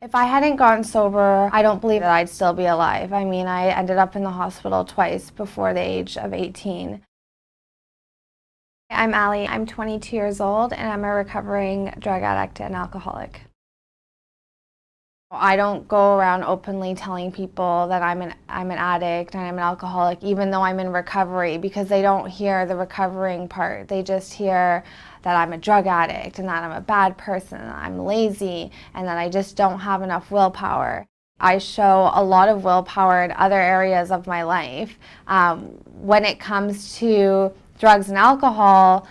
If I hadn't gotten sober, I don't believe that I'd still be alive. I mean, I ended up in the hospital twice before the age of 18. I'm Allie. I'm 22 years old and I'm a recovering drug addict and alcoholic. I don't go around openly telling people that I'm an addict and I'm an alcoholic, even though I'm in recovery, because they don't hear the recovering part. They just hear that I'm a drug addict and that I'm a bad person, and I'm lazy, and that I just don't have enough willpower. I show a lot of willpower in other areas of my life. When it comes to drugs and alcohol,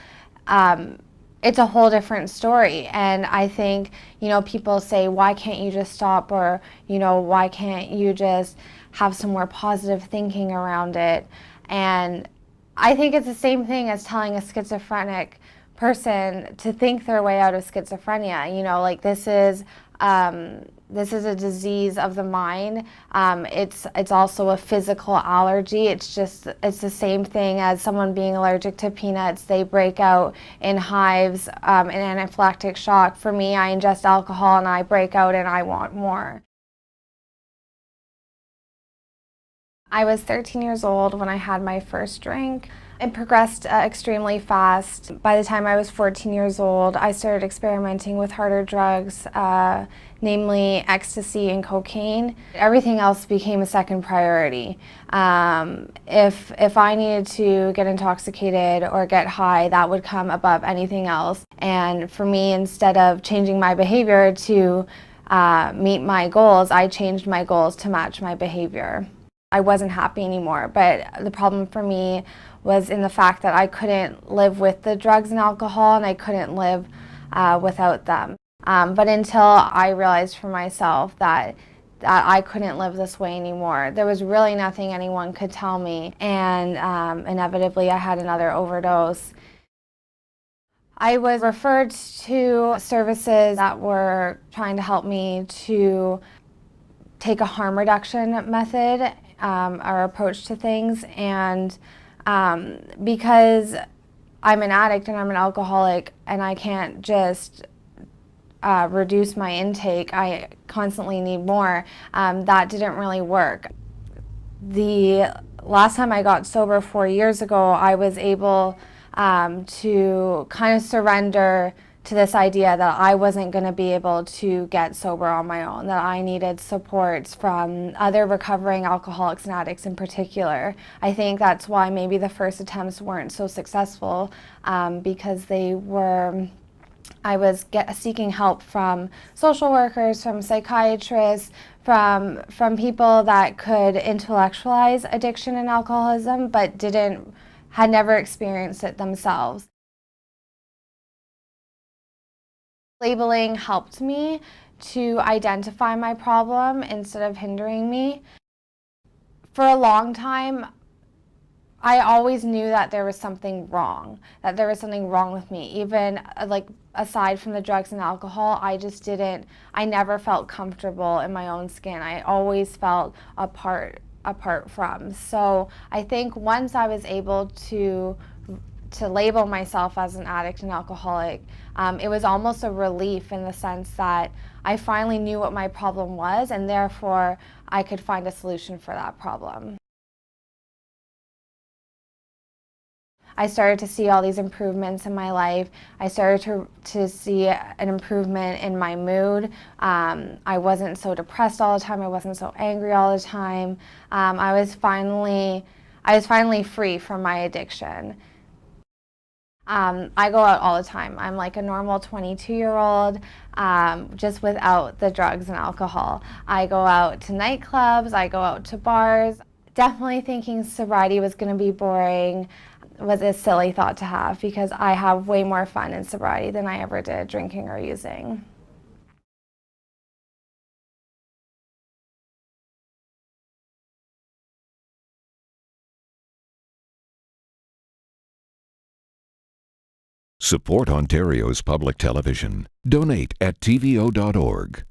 it's a whole different story. And I think, people say, why can't you just stop? Or, why can't you just have some more positive thinking around it? And I think it's the same thing as telling a schizophrenic person to think their way out of schizophrenia. Like this is a disease of the mind. It's also a physical allergy. It's the same thing as someone being allergic to peanuts. They break out in hives, in anaphylactic shock. For me, I ingest alcohol and I break out and I want more. I was 13 years old when I had my first drink. It progressed extremely fast. By the time I was 14 years old, I started experimenting with harder drugs, namely ecstasy and cocaine. Everything else became a second priority. If I needed to get intoxicated or get high, that would come above anything else. And for me, instead of changing my behavior to meet my goals, I changed my goals to match my behavior. I wasn't happy anymore, but the problem for me was in the fact that I couldn't live with the drugs and alcohol, and I couldn't live without them. But until I realized for myself that I couldn't live this way anymore, there was really nothing anyone could tell me, and inevitably I had another overdose. I was referred to services that were trying to help me to take a harm reduction method or approach to things, and because I'm an addict and I'm an alcoholic and I can't just reduce my intake, I constantly need more, that didn't really work. The last time I got sober 4 years ago, I was able to kind of surrender to this idea that I wasn't going to be able to get sober on my own, that I needed supports from other recovering alcoholics and addicts in particular. I think that's why maybe the first attempts weren't so successful, because I was seeking help from social workers, from psychiatrists, from people that could intellectualize addiction and alcoholism, but had never experienced it themselves. Labeling helped me to identify my problem instead of hindering me. For a long time, I always knew that there was something wrong, with me. Even like aside from the drugs and alcohol, I never felt comfortable in my own skin. I always felt apart from. So I think once I was able to label myself as an addict and alcoholic, it was almost a relief in the sense that I finally knew what my problem was, and therefore I could find a solution for that problem. I started to see all these improvements in my life. I started to see an improvement in my mood. I wasn't so depressed all the time. I wasn't so angry all the time. I was finally free from my addiction. I go out all the time. I'm like a normal 22-year-old, just without the drugs and alcohol. I go out to nightclubs, I go out to bars. Definitely thinking sobriety was going to be boring was a silly thought to have, because I have way more fun in sobriety than I ever did drinking or using. Support Ontario's public television. Donate at tvo.org.